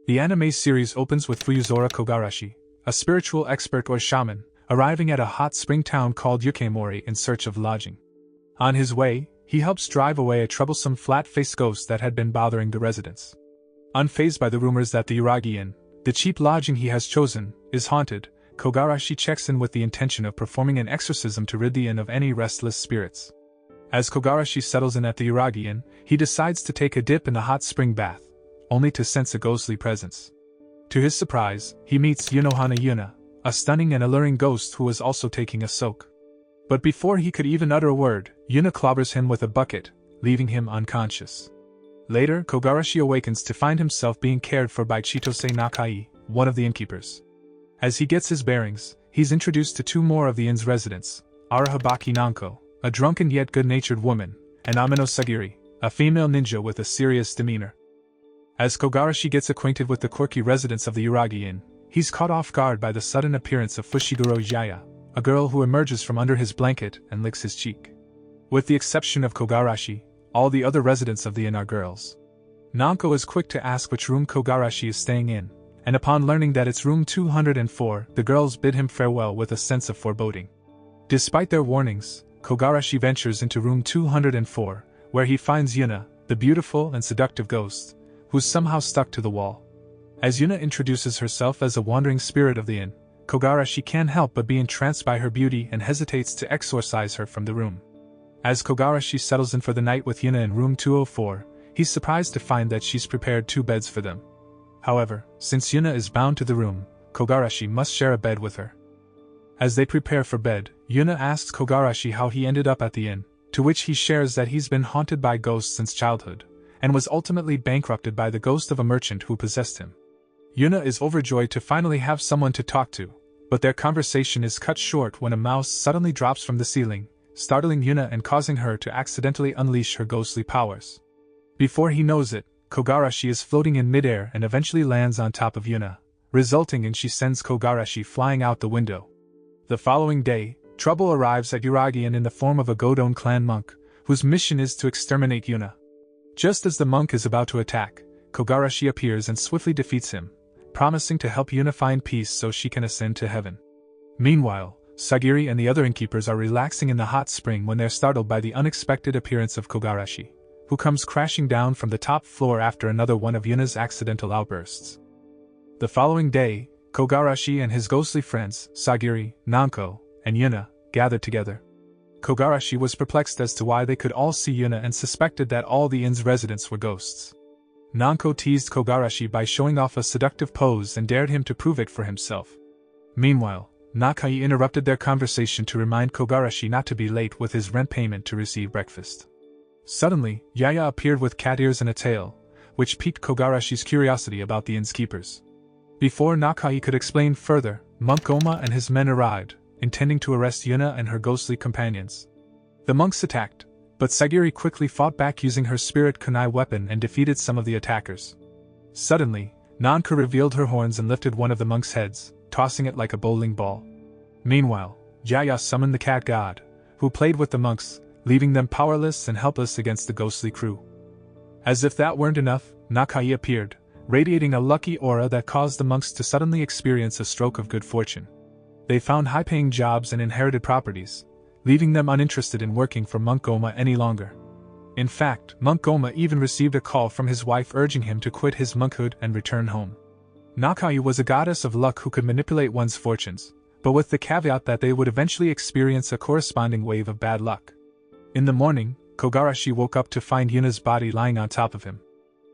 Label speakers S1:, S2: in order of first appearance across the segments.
S1: The anime series opens with Fuyuzora Kogarashi, a spiritual expert or shaman, arriving at a hot spring town called Yukimori in search of lodging. On his way, he helps drive away a troublesome flat-faced ghost that had been bothering the residents. Unfazed by the rumors that the Uragi Inn, the cheap lodging he has chosen, is haunted, Kogarashi checks in with the intention of performing an exorcism to rid the inn of any restless spirits. As Kogarashi settles in at the Uragi Inn, he decides to take a dip in the hot spring bath, only to sense a ghostly presence. To his surprise, he meets Yunohana Yuna, a stunning and alluring ghost who is also taking a soak. But before he could even utter a word, Yuna clobbers him with a bucket, leaving him unconscious. Later, Kogarashi awakens to find himself being cared for by Chitose Nakai, one of the innkeepers. As he gets his bearings, he's introduced to two more of the inn's residents, Arahabaki Nanko, a drunken yet good-natured woman, and Amino Sagiri, a female ninja with a serious demeanor. As Kogarashi gets acquainted with the quirky residents of the Uragi Inn, he's caught off guard by the sudden appearance of Fushiguro Jaya, a girl who emerges from under his blanket and licks his cheek. With the exception of Kogarashi, all the other residents of the inn are girls. Nanko is quick to ask which room Kogarashi is staying in, and upon learning that it's room 204, the girls bid him farewell with a sense of foreboding. Despite their warnings, Kogarashi ventures into room 204, where he finds Yuna, the beautiful and seductive ghost, who's somehow stuck to the wall. As Yuna introduces herself as a wandering spirit of the inn, Kogarashi can't help but be entranced by her beauty and hesitates to exorcise her from the room. As Kogarashi settles in for the night with Yuna in room 204, he's surprised to find that she's prepared 2 beds for them. However, since Yuna is bound to the room, Kogarashi must share a bed with her. As they prepare for bed, Yuna asks Kogarashi how he ended up at the inn, to which he shares that he's been haunted by ghosts since childhood, and was ultimately bankrupted by the ghost of a merchant who possessed him. Yuna is overjoyed to finally have someone to talk to, but their conversation is cut short when a mouse suddenly drops from the ceiling, startling Yuna and causing her to accidentally unleash her ghostly powers. Before he knows it, Kogarashi is floating in midair and eventually lands on top of Yuna, resulting in she sends Kogarashi flying out the window. The following day, trouble arrives at Uragi Inn in the form of a Godon clan monk, whose mission is to exterminate Yuna. Just as the monk is about to attack, Kogarashi appears and swiftly defeats him, promising to help Yuna find peace so she can ascend to heaven. Meanwhile, Sagiri and the other innkeepers are relaxing in the hot spring when they're startled by the unexpected appearance of Kogarashi, who comes crashing down from the top floor after another one of Yuna's accidental outbursts. The following day, Kogarashi and his ghostly friends, Sagiri, Nanko, and Yuna, gathered together. Kogarashi was perplexed as to why they could all see Yuna and suspected that all the inn's residents were ghosts. Nanko teased Kogarashi by showing off a seductive pose and dared him to prove it for himself. Meanwhile, Nakai interrupted their conversation to remind Kogarashi not to be late with his rent payment to receive breakfast. Suddenly, Yaya appeared with cat ears and a tail, which piqued Kogarashi's curiosity about the inn's keepers. Before Nakai could explain further, Monk Goma and his men arrived, intending to arrest Yuna and her ghostly companions. The monks attacked, but Sagiri quickly fought back using her spirit kunai weapon and defeated some of the attackers. Suddenly, Nanka revealed her horns and lifted one of the monks' heads, tossing it like a bowling ball. Meanwhile, Yaya summoned the cat god, who played with the monks, leaving them powerless and helpless against the ghostly crew. As if that weren't enough, Nakai appeared, radiating a lucky aura that caused the monks to suddenly experience a stroke of good fortune. They found high-paying jobs and inherited properties, leaving them uninterested in working for Monk Goma any longer. In fact, Monk Goma even received a call from his wife urging him to quit his monkhood and return home. Nakai was a goddess of luck who could manipulate one's fortunes, but with the caveat that they would eventually experience a corresponding wave of bad luck. In the morning, Kogarashi woke up to find Yuna's body lying on top of him.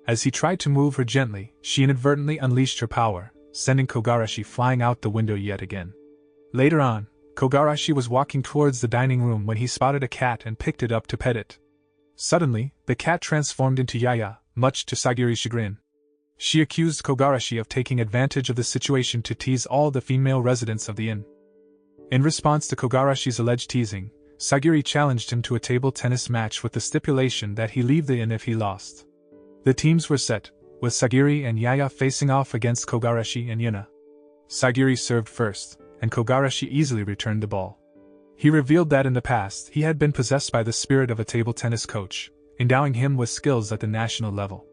S1: As he tried to move her gently, she inadvertently unleashed her power, sending Kogarashi flying out the window yet again. Later on, Kogarashi was walking towards the dining room when he spotted a cat and picked it up to pet it. Suddenly, the cat transformed into Yaya, much to Sagiri's chagrin. She accused Kogarashi of taking advantage of the situation to tease all the female residents of the inn. In response to Kogarashi's alleged teasing, Sagiri challenged him to a table tennis match with the stipulation that he leave the inn if he lost. The teams were set, with Sagiri and Yaya facing off against Kogarashi and Yuna. Sagiri served first, and Kogarashi easily returned the ball. He revealed that in the past he had been possessed by the spirit of a table tennis coach, endowing him with skills at the national level.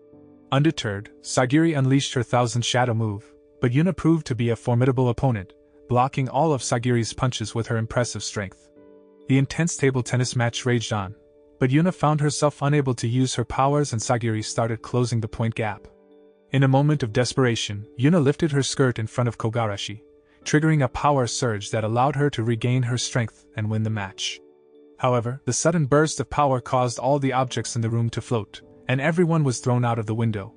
S1: Undeterred, Sagiri unleashed her Thousand Shadow move, but Yuna proved to be a formidable opponent, blocking all of Sagiri's punches with her impressive strength. The intense table tennis match raged on, but Yuna found herself unable to use her powers and Sagiri started closing the point gap. In a moment of desperation, Yuna lifted her skirt in front of Kogarashi, triggering a power surge that allowed her to regain her strength and win the match. However, the sudden burst of power caused all the objects in the room to float, and everyone was thrown out of the window.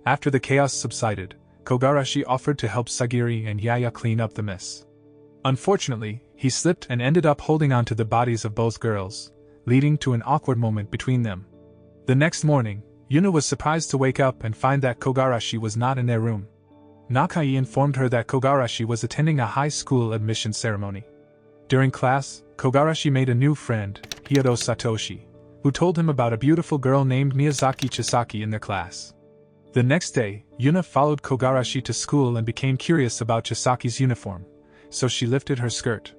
S1: After the chaos subsided, Kogarashi offered to help Sagiri and Yaya clean up the mess. Unfortunately, he slipped and ended up holding on to the bodies of both girls, leading to an awkward moment between them. The next morning, Yuna was surprised to wake up and find that Kogarashi was not in their room. Nakai informed her that Kogarashi was attending a high school admission ceremony. During class, Kogarashi made a new friend, Hiro Satoshi, who told him about a beautiful girl named Miyazaki Chisaki in their class. The next day, Yuna followed Kogarashi to school and became curious about Chisaki's uniform, so she lifted her skirt.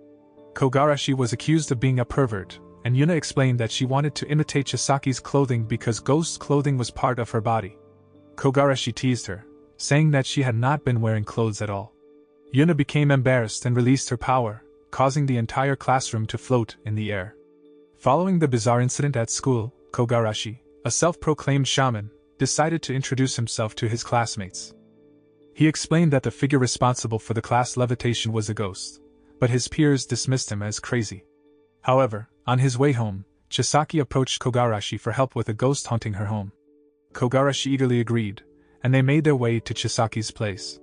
S1: Kogarashi was accused of being a pervert, and Yuna explained that she wanted to imitate Chisaki's clothing because ghost clothing was part of her body. Kogarashi teased her, saying that she had not been wearing clothes at all. Yuna became embarrassed and released her power, causing the entire classroom to float in the air. Following the bizarre incident at school, Kogarashi, a self-proclaimed shaman, decided to introduce himself to his classmates. He explained that the figure responsible for the class levitation was a ghost, but his peers dismissed him as crazy. However, on his way home, Chisaki approached Kogarashi for help with a ghost haunting her home. Kogarashi eagerly agreed, and they made their way to Chisaki's place.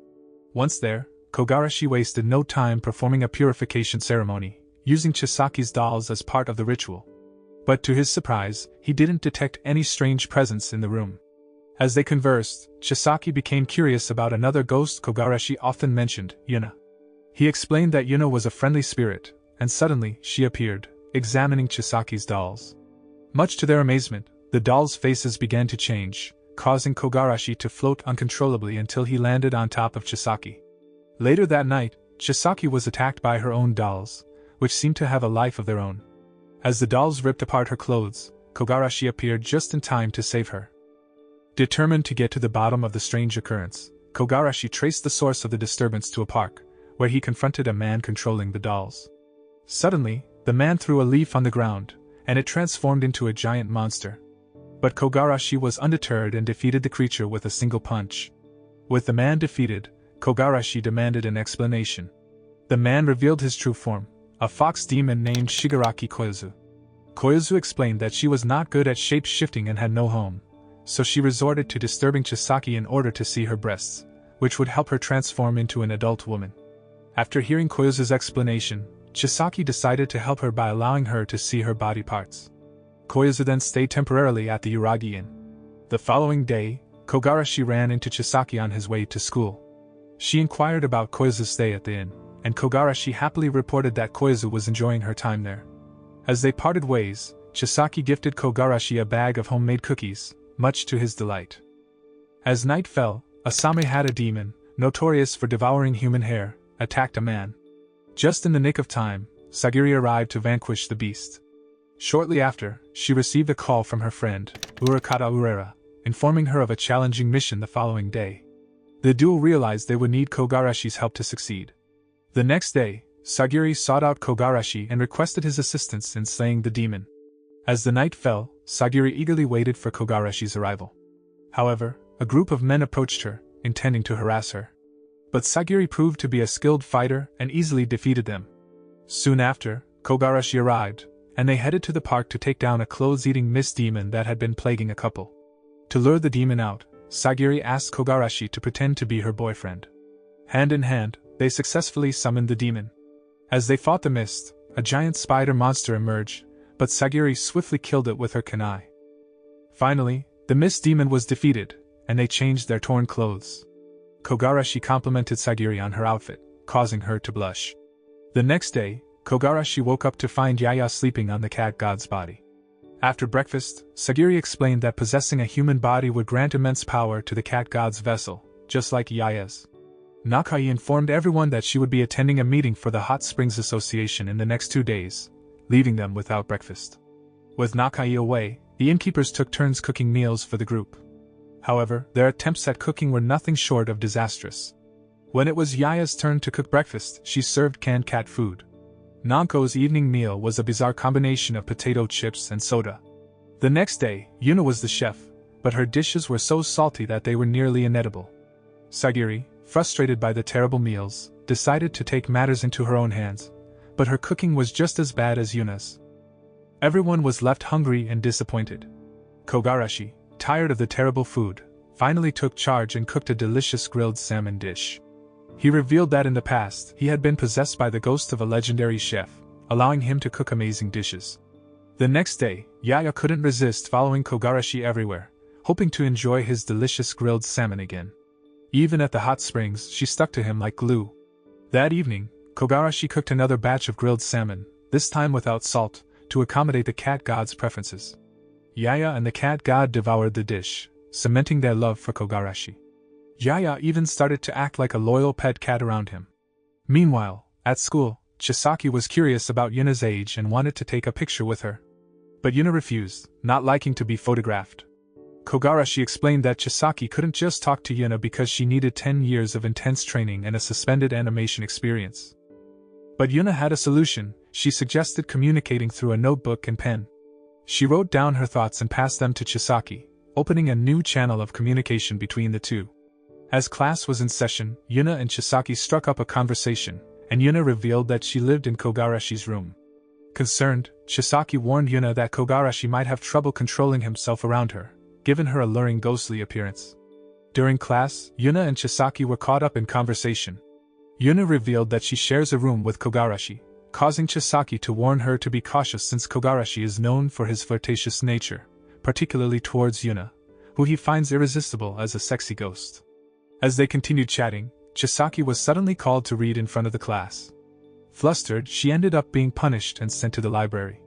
S1: Once there, Kogarashi wasted no time performing a purification ceremony, using Chisaki's dolls as part of the ritual. But to his surprise, he didn't detect any strange presence in the room. As they conversed, Chisaki became curious about another ghost Kogarashi often mentioned, Yuna. He explained that Yuna was a friendly spirit, and suddenly she appeared, examining Chisaki's dolls. Much to their amazement, the dolls' faces began to change, causing Kogarashi to float uncontrollably until he landed on top of Chisaki. Later that night, Chisaki was attacked by her own dolls, which seemed to have a life of their own. As the dolls ripped apart her clothes, Kogarashi appeared just in time to save her. Determined to get to the bottom of the strange occurrence, Kogarashi traced the source of the disturbance to a park, where he confronted a man controlling the dolls. Suddenly, the man threw a leaf on the ground, and it transformed into a giant monster. But Kogarashi was undeterred and defeated the creature with a single punch. With the man defeated, Kogarashi demanded an explanation. The man revealed his true form, a fox demon named Shigaraki Koyazu. Koyazu explained that she was not good at shape-shifting and had no home, so she resorted to disturbing Chisaki in order to see her breasts, which would help her transform into an adult woman. After hearing Koyazu's explanation, Chisaki decided to help her by allowing her to see her body parts. Koyazu then stayed temporarily at the Uragi Inn. The following day, Kogarashi ran into Chisaki on his way to school. She inquired about Koyazu's stay at the inn, and Kogarashi happily reported that Koyazu was enjoying her time there. As they parted ways, Chisaki gifted Kogarashi a bag of homemade cookies, much to his delight. As night fell, a Samehada demon, notorious for devouring human hair, attacked a man. Just in the nick of time, Sagiri arrived to vanquish the beast. Shortly after, she received a call from her friend, Urakata Urera, informing her of a challenging mission the following day. The duo realized they would need Kogarashi's help to succeed. The next day, Sagiri sought out Kogarashi and requested his assistance in slaying the demon. As the night fell, Sagiri eagerly waited for Kogarashi's arrival. However, a group of men approached her, intending to harass her. But Sagiri proved to be a skilled fighter and easily defeated them. Soon after, Kogarashi arrived, and they headed to the park to take down a clothes-eating mist demon that had been plaguing a couple. To lure the demon out, Sagiri asked Kogarashi to pretend to be her boyfriend. Hand in hand, they successfully summoned the demon. As they fought the mist, a giant spider monster emerged, but Sagiri swiftly killed it with her kunai. Finally, the mist demon was defeated, and they changed their torn clothes. Kogarashi complimented Sagiri on her outfit, causing her to blush. The next day, Kogarashi woke up to find Yaya sleeping on the cat god's body. After breakfast, Sagiri explained that possessing a human body would grant immense power to the cat god's vessel, just like Yaya's. Nakai informed everyone that she would be attending a meeting for the Hot Springs Association in the next 2 days, leaving them without breakfast. With Nakai away, the innkeepers took turns cooking meals for the group. However, their attempts at cooking were nothing short of disastrous. When it was Yaya's turn to cook breakfast, she served canned cat food. Nanko's evening meal was a bizarre combination of potato chips and soda. The next day, Yuna was the chef, but her dishes were so salty that they were nearly inedible. Sagiri, frustrated by the terrible meals, decided to take matters into her own hands, but her cooking was just as bad as Yuna's. Everyone was left hungry and disappointed. Kogarashi, tired of the terrible food, finally took charge and cooked a delicious grilled salmon dish. He revealed that in the past, he had been possessed by the ghost of a legendary chef, allowing him to cook amazing dishes. The next day, Yaya couldn't resist following Kogarashi everywhere, hoping to enjoy his delicious grilled salmon again. Even at the hot springs, she stuck to him like glue. That evening, Kogarashi cooked another batch of grilled salmon, this time without salt, to accommodate the cat god's preferences. Yaya and the cat god devoured the dish, cementing their love for Kogarashi. Yaya even started to act like a loyal pet cat around him. Meanwhile, at school, Chisaki was curious about Yuna's age and wanted to take a picture with her. But Yuna refused, not liking to be photographed. Kogarashi explained that Chisaki couldn't just talk to Yuna because she needed 10 years of intense training and a suspended animation experience. But Yuna had a solution. She suggested communicating through a notebook and pen. She wrote down her thoughts and passed them to Chisaki, opening a new channel of communication between the two. As class was in session, Yuna and Chisaki struck up a conversation, and Yuna revealed that she lived in Kogarashi's room. Concerned, Chisaki warned Yuna that Kogarashi might have trouble controlling himself around her, given her alluring ghostly appearance. During class, Yuna and Chisaki were caught up in conversation. Yuna revealed that she shares a room with Kogarashi, causing Chisaki to warn her to be cautious since Kogarashi is known for his flirtatious nature, particularly towards Yuna, who he finds irresistible as a sexy ghost. As they continued chatting, Chisaki was suddenly called to read in front of the class. Flustered, she ended up being punished and sent to the library.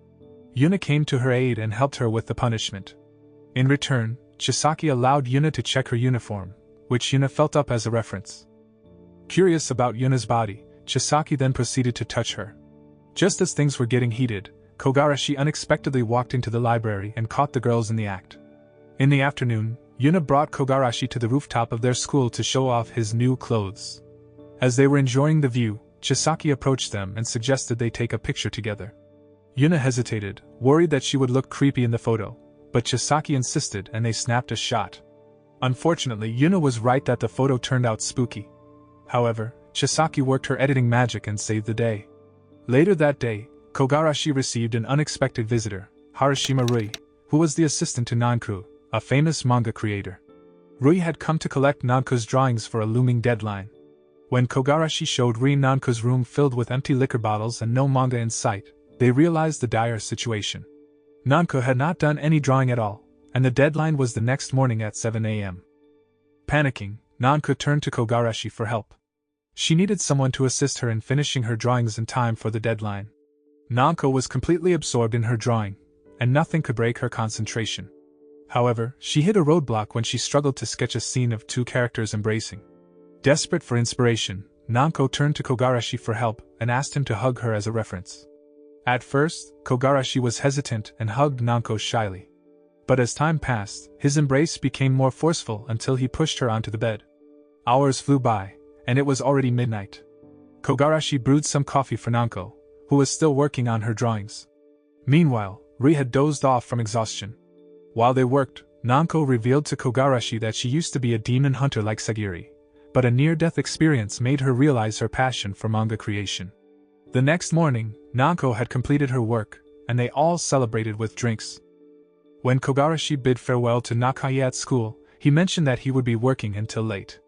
S1: Yuna came to her aid and helped her with the punishment. In return, Chisaki allowed Yuna to check her uniform, which Yuna felt up as a reference. Curious about Yuna's body, Chisaki then proceeded to touch her. Just as things were getting heated, Kogarashi unexpectedly walked into the library and caught the girls in the act. In the afternoon, Yuna brought Kogarashi to the rooftop of their school to show off his new clothes. As they were enjoying the view, Chisaki approached them and suggested they take a picture together. Yuna hesitated, worried that she would look creepy in the photo, but Chisaki insisted and they snapped a shot. Unfortunately, Yuna was right that the photo turned out spooky. However, Chisaki worked her editing magic and saved the day. Later that day, Kogarashi received an unexpected visitor, Harashima Rui, who was the assistant to Nanku, a famous manga creator. Rui had come to collect Nanku's drawings for a looming deadline. When Kogarashi showed Rui Nanku's room filled with empty liquor bottles and no manga in sight, they realized the dire situation. Nanku had not done any drawing at all, and the deadline was the next morning at 7 a.m. Panicking, Nanku turned to Kogarashi for help. She needed someone to assist her in finishing her drawings in time for the deadline. Nanku was completely absorbed in her drawing, and nothing could break her concentration. However, she hit a roadblock when she struggled to sketch a scene of two characters embracing. Desperate for inspiration, Nanku turned to Kogarashi for help and asked him to hug her as a reference. At first, Kogarashi was hesitant and hugged Nanku shyly. But as time passed, his embrace became more forceful until he pushed her onto the bed. Hours flew by, and it was already midnight. Kogarashi brewed some coffee for Nanku, who was still working on her drawings. Meanwhile, Rui had dozed off from exhaustion. While they worked, Nanku revealed to Kogarashi that she used to be a demon hunter like Sagiri, but a near-death experience made her realize her passion for manga creation. The next morning, Nanku had completed her work, and they all celebrated with drinks. When Kogarashi bid farewell to Nakai at school, he mentioned that he would be working until late.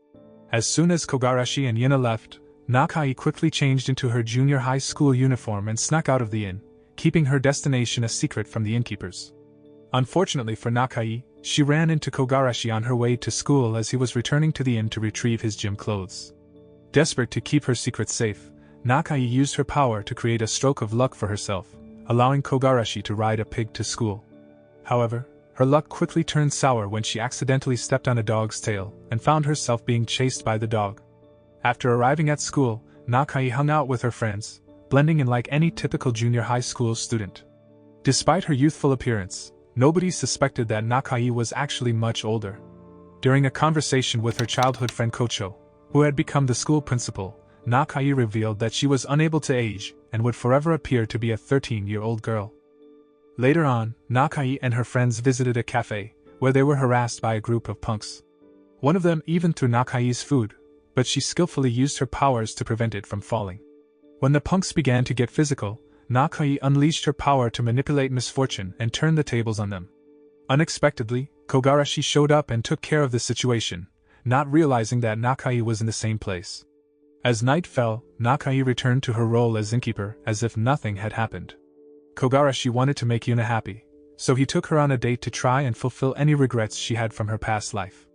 S1: As soon as Kogarashi and Yuna left, Nakai quickly changed into her junior high school uniform and snuck out of the inn, keeping her destination a secret from the innkeepers. Unfortunately for Nakai, she ran into Kogarashi on her way to school as he was returning to the inn to retrieve his gym clothes. Desperate to keep her secret safe, Nakai used her power to create a stroke of luck for herself, allowing Kogarashi to ride a pig to school. However, her luck quickly turned sour when she accidentally stepped on a dog's tail and found herself being chased by the dog. After arriving at school, Nakai hung out with her friends, blending in like any typical junior high school student. Despite her youthful appearance, nobody suspected that Nakai was actually much older. During a conversation with her childhood friend Kocho, who had become the school principal, Nakai revealed that she was unable to age and would forever appear to be a 13-year-old girl. Later on, Nakai and her friends visited a cafe, where they were harassed by a group of punks. One of them even threw Nakai's food, but she skillfully used her powers to prevent it from falling. When the punks began to get physical, Nakai unleashed her power to manipulate misfortune and turn the tables on them. Unexpectedly, Kogarashi showed up and took care of the situation, not realizing that Nakai was in the same place. As night fell, Nakai returned to her role as innkeeper as if nothing had happened. Kogarashi wanted to make Yuna happy, so he took her on a date to try and fulfill any regrets she had from her past life.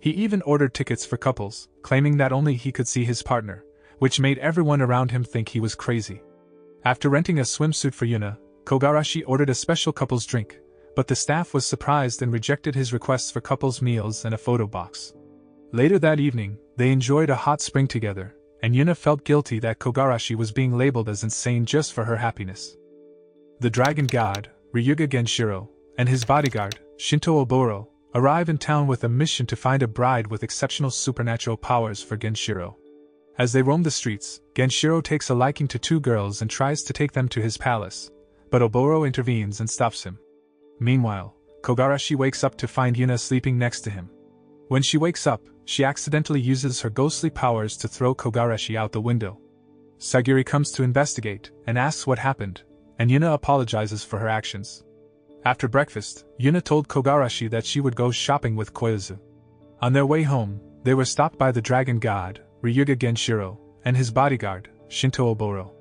S1: He even ordered tickets for couples, claiming that only he could see his partner, which made everyone around him think he was crazy. After renting a swimsuit for Yuna, Kogarashi ordered a special couples drink, but the staff was surprised and rejected his requests for couples meals and a photo box. Later that evening, they enjoyed a hot spring together, and Yuna felt guilty that Kogarashi was being labeled as insane just for her happiness. The dragon god, Ryuga Genshiro, and his bodyguard, Shinto Oboro, arrive in town with a mission to find a bride with exceptional supernatural powers for Genshiro. As they roam the streets, Genshiro takes a liking to two girls and tries to take them to his palace, but Oboro intervenes and stops him. Meanwhile, Kogarashi wakes up to find Yuna sleeping next to him. When she wakes up, she accidentally uses her ghostly powers to throw Kogarashi out the window. Sagiri comes to investigate and asks what happened, and Yuna apologizes for her actions. After breakfast, Yuna told Kogarashi that she would go shopping with Koyazu. On their way home, they were stopped by the dragon god, Ryuga Genshiro, and his bodyguard, Shinto Oboro.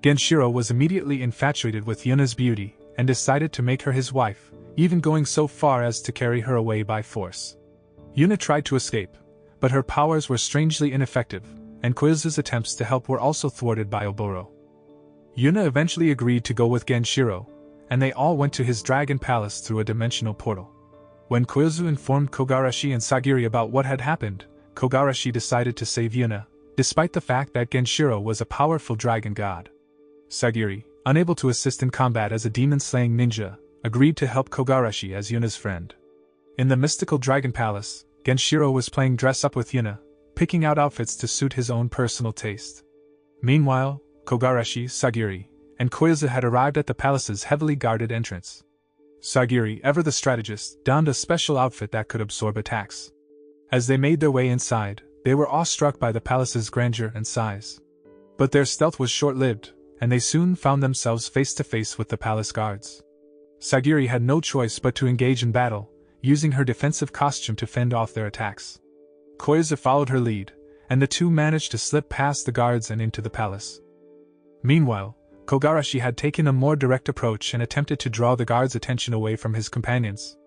S1: Genshiro was immediately infatuated with Yuna's beauty and decided to make her his wife, even going so far as to carry her away by force. Yuna tried to escape, but her powers were strangely ineffective, and Koyazu's attempts to help were also thwarted by Oboro. Yuna eventually agreed to go with Genshiro, and they all went to his dragon palace through a dimensional portal. When Koyazu informed Kogarashi and Sagiri about what had happened, Kogarashi decided to save Yuna, despite the fact that Genshiro was a powerful dragon god. Sagiri, unable to assist in combat as a demon-slaying ninja, agreed to help Kogarashi as Yuna's friend. In the mystical dragon palace, Genshiro was playing dress-up with Yuna, picking out outfits to suit his own personal taste. Meanwhile, Kogarashi, Sagiri, and Koyazu had arrived at the palace's heavily guarded entrance. Sagiri, ever the strategist, donned a special outfit that could absorb attacks. As they made their way inside, they were awestruck by the palace's grandeur and size. But their stealth was short-lived, and they soon found themselves face-to-face with the palace guards. Sagiri had no choice but to engage in battle, using her defensive costume to fend off their attacks. Koyazu followed her lead, and the two managed to slip past the guards and into the palace. Meanwhile, Kogarashi had taken a more direct approach and attempted to draw the guards' attention away from his companions.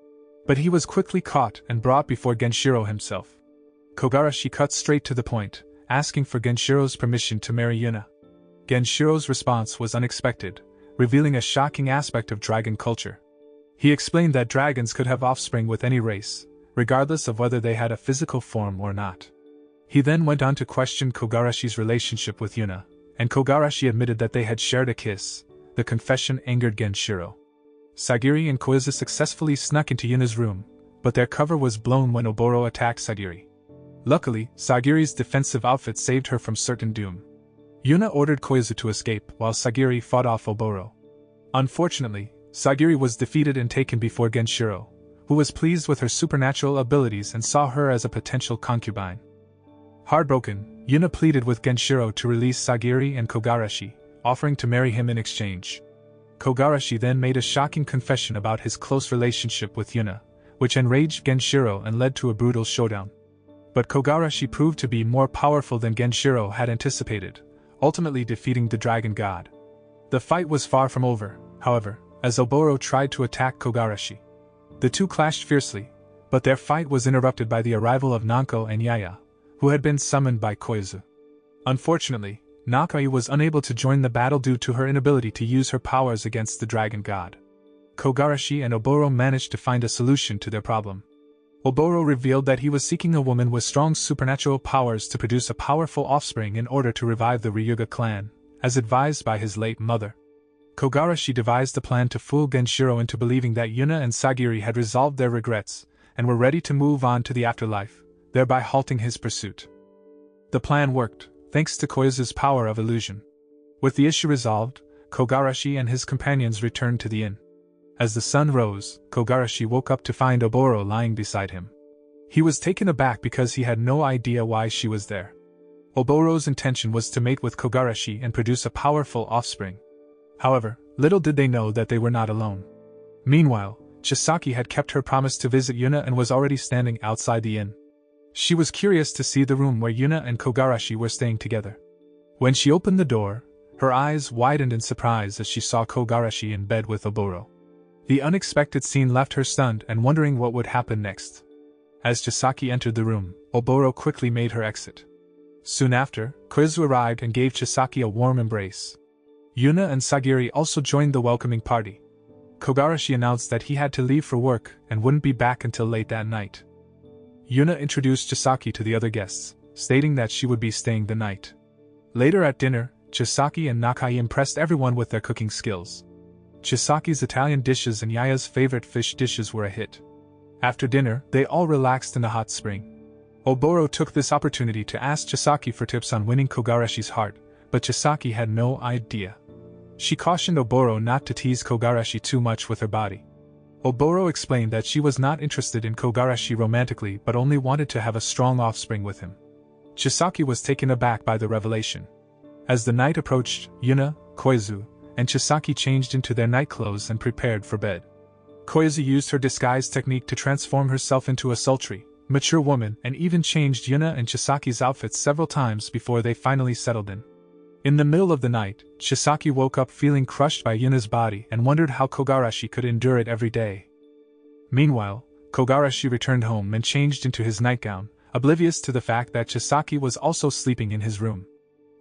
S1: But he was quickly caught and brought before Genshiro himself. Kogarashi cut straight to the point, asking for Genshiro's permission to marry Yuna. Genshiro's response was unexpected, revealing a shocking aspect of dragon culture. He explained that dragons could have offspring with any race, regardless of whether they had a physical form or not. He then went on to question Kogarashi's relationship with Yuna, and Kogarashi admitted that they had shared a kiss. The confession angered Genshiro. Sagiri and Koyazu successfully snuck into Yuna's room, but their cover was blown when Oboro attacked Sagiri. Luckily, Sagiri's defensive outfit saved her from certain doom. Yuna ordered Koyazu to escape while Sagiri fought off Oboro. Unfortunately, Sagiri was defeated and taken before Genshiro, who was pleased with her supernatural abilities and saw her as a potential concubine. Heartbroken, Yuna pleaded with Genshiro to release Sagiri and Kogarashi, offering to marry him in exchange. Kogarashi then made a shocking confession about his close relationship with Yuna, which enraged Genshiro and led to a brutal showdown. But Kogarashi proved to be more powerful than Genshiro had anticipated, ultimately defeating the dragon god. The fight was far from over, however, as Oboro tried to attack Kogarashi. The two clashed fiercely, but their fight was interrupted by the arrival of Nanko and Yaya, who had been summoned by Koyazu. Unfortunately, Nakai was unable to join the battle due to her inability to use her powers against the dragon god. Kogarashi and Oboro managed to find a solution to their problem. Oboro revealed that he was seeking a woman with strong supernatural powers to produce a powerful offspring in order to revive the Ryuga clan, as advised by his late mother. Kogarashi devised a plan to fool Genshiro into believing that Yuna and Sagiri had resolved their regrets, and were ready to move on to the afterlife, thereby halting his pursuit. The plan worked, thanks to Koizu's power of illusion. With the issue resolved, Kogarashi and his companions returned to the inn. As the sun rose, Kogarashi woke up to find Oboro lying beside him. He was taken aback because he had no idea why she was there. Oboro's intention was to mate with Kogarashi and produce a powerful offspring. However, little did they know that they were not alone. Meanwhile, Chisaki had kept her promise to visit Yuna and was already standing outside the inn. She was curious to see the room where Yuna and Kogarashi were staying together. When she opened the door, her eyes widened in surprise as she saw Kogarashi in bed with Oboro. The unexpected scene left her stunned and wondering what would happen next. As Chisaki entered the room, Oboro quickly made her exit. Soon after, Koizu arrived and gave Chisaki a warm embrace. Yuna and Sagiri also joined the welcoming party. Kogarashi announced that he had to leave for work and wouldn't be back until late that night. Yuna introduced Chisaki to the other guests, stating that she would be staying the night. Later at dinner, Chisaki and Nakai impressed everyone with their cooking skills. Chisaki's Italian dishes and Yaya's favorite fish dishes were a hit. After dinner, they all relaxed in the hot spring. Oboro took this opportunity to ask Chisaki for tips on winning Kogarashi's heart, but Chisaki had no idea. She cautioned Oboro not to tease Kogarashi too much with her body. Oboro explained that she was not interested in Kogarashi romantically but only wanted to have a strong offspring with him. Chisaki was taken aback by the revelation. As the night approached, Yuna, Koizu, and Chisaki changed into their night clothes and prepared for bed. Koizu used her disguise technique to transform herself into a sultry, mature woman and even changed Yuna and Chisaki's outfits several times before they finally settled in. In the middle of the night, Chisaki woke up feeling crushed by Yuna's body and wondered how Kogarashi could endure it every day. Meanwhile, Kogarashi returned home and changed into his nightgown, oblivious to the fact that Chisaki was also sleeping in his room.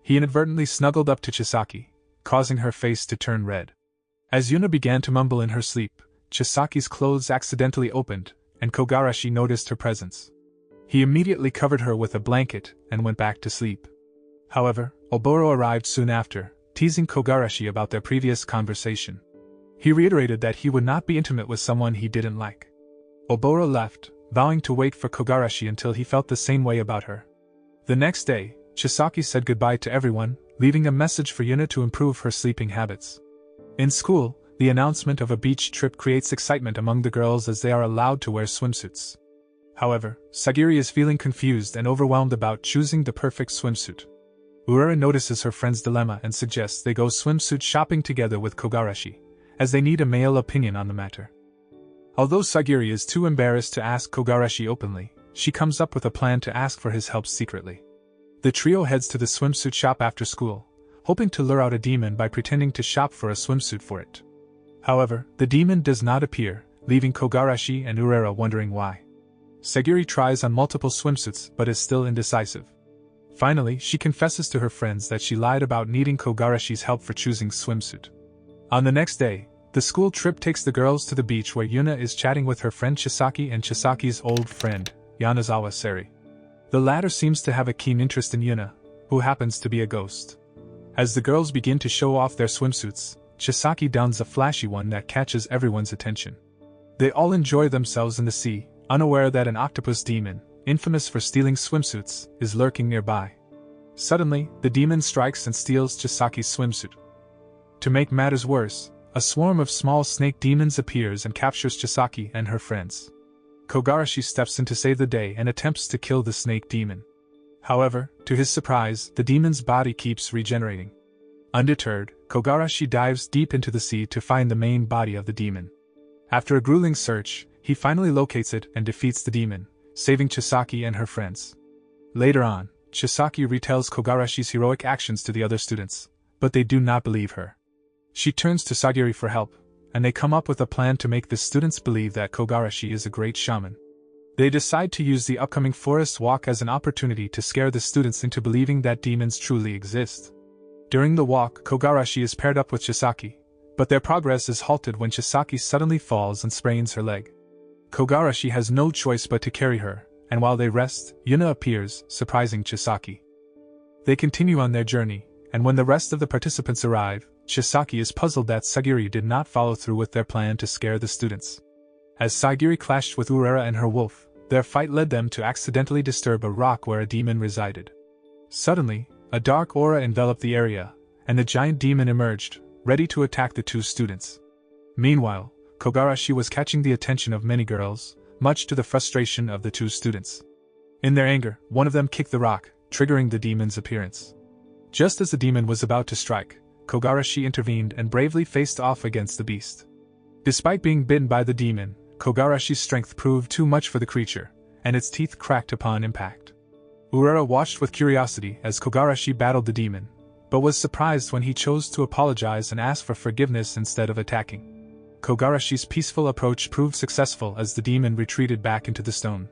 S1: He inadvertently snuggled up to Chisaki, causing her face to turn red. As Yuna began to mumble in her sleep, Chisaki's clothes accidentally opened, and Kogarashi noticed her presence. He immediately covered her with a blanket and went back to sleep. However, Oboro arrived soon after, teasing Kogarashi about their previous conversation. He reiterated that he would not be intimate with someone he didn't like. Oboro left, vowing to wait for Kogarashi until he felt the same way about her. The next day, Chisaki said goodbye to everyone, leaving a message for Yuna to improve her sleeping habits. In school, the announcement of a beach trip creates excitement among the girls as they are allowed to wear swimsuits. However, Sagiri is feeling confused and overwhelmed about choosing the perfect swimsuit. Urara notices her friend's dilemma and suggests they go swimsuit shopping together with Kogarashi, as they need a male opinion on the matter. Although Sagiri is too embarrassed to ask Kogarashi openly, she comes up with a plan to ask for his help secretly. The trio heads to the swimsuit shop after school, hoping to lure out a demon by pretending to shop for a swimsuit for it. However, the demon does not appear, leaving Kogarashi and Urara wondering why. Sagiri tries on multiple swimsuits but is still indecisive. Finally, she confesses to her friends that she lied about needing Kogarashi's help for choosing swimsuit. On the next day, the school trip takes the girls to the beach where Yuna is chatting with her friend Chisaki and Chisaki's old friend, Yanazawa Seri. The latter seems to have a keen interest in Yuna, who happens to be a ghost. As the girls begin to show off their swimsuits, Chisaki dons a flashy one that catches everyone's attention. They all enjoy themselves in the sea, unaware that an octopus demon, infamous for stealing swimsuits, is lurking nearby. Suddenly, the demon strikes and steals Chisaki's swimsuit. To make matters worse, a swarm of small snake demons appears and captures Chisaki and her friends. Kogarashi steps in to save the day and attempts to kill the snake demon. However, to his surprise, the demon's body keeps regenerating. Undeterred, Kogarashi dives deep into the sea to find the main body of the demon. After a grueling search, he finally locates it and defeats the demon, saving Chisaki and her friends. Later on, Chisaki retells Kogarashi's heroic actions to the other students, but they do not believe her. She turns to Sagiri for help, and they come up with a plan to make the students believe that Kogarashi is a great shaman. They decide to use the upcoming forest walk as an opportunity to scare the students into believing that demons truly exist. During the walk, Kogarashi is paired up with Chisaki, but their progress is halted when Chisaki suddenly falls and sprains her leg. Kogarashi has no choice but to carry her, and while they rest, Yuna appears, surprising Chisaki. They continue on their journey, and when the rest of the participants arrive, Chisaki is puzzled that Sagiri did not follow through with their plan to scare the students. As Sagiri clashed with Urara and her wolf, their fight led them to accidentally disturb a rock where a demon resided. Suddenly, a dark aura enveloped the area, and the giant demon emerged, ready to attack the two students. Meanwhile, Kogarashi was catching the attention of many girls, much to the frustration of the two students. In their anger, one of them kicked the rock, triggering the demon's appearance. Just as the demon was about to strike, Kogarashi intervened and bravely faced off against the beast. Despite being bitten by the demon, Kogarashi's strength proved too much for the creature, and its teeth cracked upon impact. Urara watched with curiosity as Kogarashi battled the demon, but was surprised when he chose to apologize and ask for forgiveness instead of attacking. Kogarashi's peaceful approach proved successful as the demon retreated back into the stone.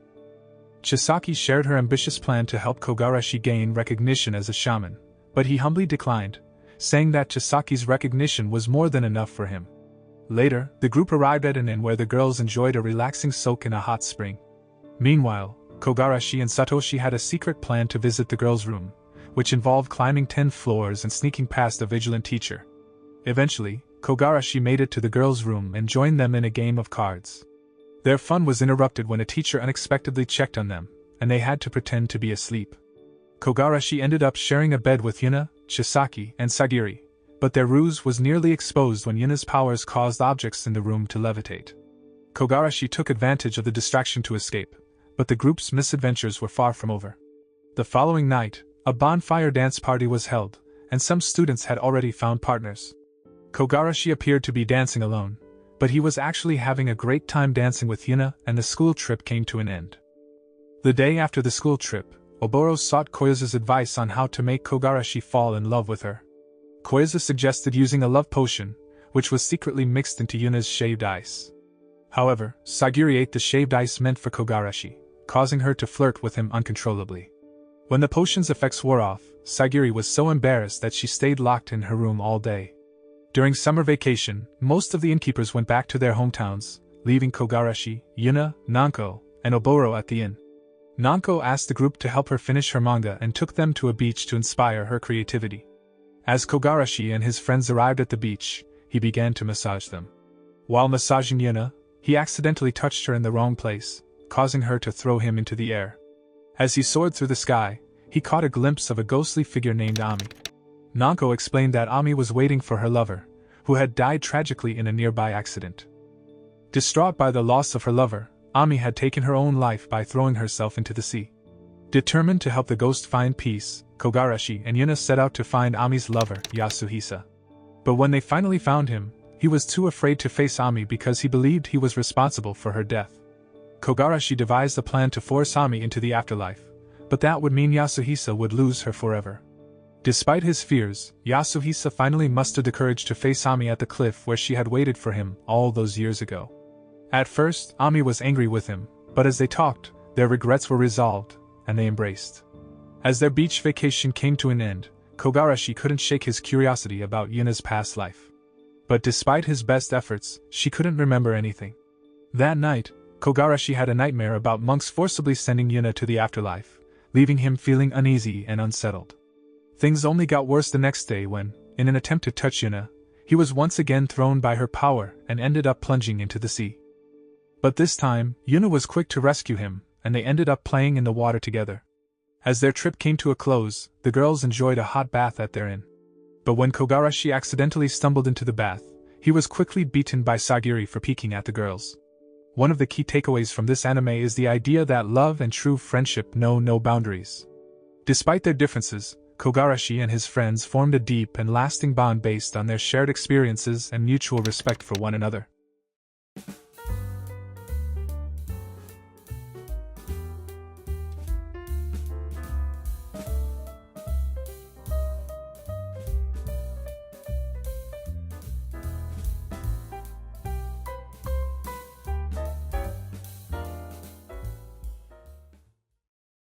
S1: Chisaki shared her ambitious plan to help Kogarashi gain recognition as a shaman, but he humbly declined, saying that Chisaki's recognition was more than enough for him. Later, the group arrived at an inn where the girls enjoyed a relaxing soak in a hot spring. Meanwhile, Kogarashi and Satoshi had a secret plan to visit the girls' room, which involved climbing 10 floors and sneaking past a vigilant teacher. Eventually, Kogarashi made it to the girls' room and joined them in a game of cards. Their fun was interrupted when a teacher unexpectedly checked on them, and they had to pretend to be asleep. Kogarashi ended up sharing a bed with Yuna, Chisaki, and Sagiri, but their ruse was nearly exposed when Yuna's powers caused objects in the room to levitate. Kogarashi took advantage of the distraction to escape, but the group's misadventures were far from over. The following night, a bonfire dance party was held, and some students had already found partners. Kogarashi appeared to be dancing alone, but he was actually having a great time dancing with Yuna, and the school trip came to an end. The day after the school trip, Oboro sought Koyazu's advice on how to make Kogarashi fall in love with her. Koyazu suggested using a love potion, which was secretly mixed into Yuna's shaved ice. However, Sagiri ate the shaved ice meant for Kogarashi, causing her to flirt with him uncontrollably. When the potion's effects wore off, Sagiri was so embarrassed that she stayed locked in her room all day. During summer vacation, most of the innkeepers went back to their hometowns, leaving Kogarashi, Yuna, Nanko, and Oboro at the inn. Nanko asked the group to help her finish her manga and took them to a beach to inspire her creativity. As Kogarashi and his friends arrived at the beach, he began to massage them. While massaging Yuna, he accidentally touched her in the wrong place, causing her to throw him into the air. As he soared through the sky, he caught a glimpse of a ghostly figure named Ami. Nanko explained that Ami was waiting for her lover, who had died tragically in a nearby accident. Distraught by the loss of her lover, Ami had taken her own life by throwing herself into the sea. Determined to help the ghost find peace, Kogarashi and Yuna set out to find Ami's lover, Yasuhisa. But when they finally found him, he was too afraid to face Ami because he believed he was responsible for her death. Kogarashi devised a plan to force Ami into the afterlife, but that would mean Yasuhisa would lose her forever. Despite his fears, Yasuhisa finally mustered the courage to face Ami at the cliff where she had waited for him all those years ago. At first, Ami was angry with him, but as they talked, their regrets were resolved, and they embraced. As their beach vacation came to an end, Kogarashi couldn't shake his curiosity about Yuna's past life. But despite his best efforts, she couldn't remember anything. That night, Kogarashi had a nightmare about monks forcibly sending Yuna to the afterlife, leaving him feeling uneasy and unsettled. Things only got worse the next day when, in an attempt to touch Yuna, he was once again thrown by her power and ended up plunging into the sea. But this time, Yuna was quick to rescue him, and they ended up playing in the water together. As their trip came to a close, the girls enjoyed a hot bath at their inn. But when Kogarashi accidentally stumbled into the bath, he was quickly beaten by Sagiri for peeking at the girls. One of the key takeaways from this anime is the idea that love and true friendship know no boundaries. Despite their differences, Kogarashi and his friends formed a deep and lasting bond based on their shared experiences and mutual respect for one another.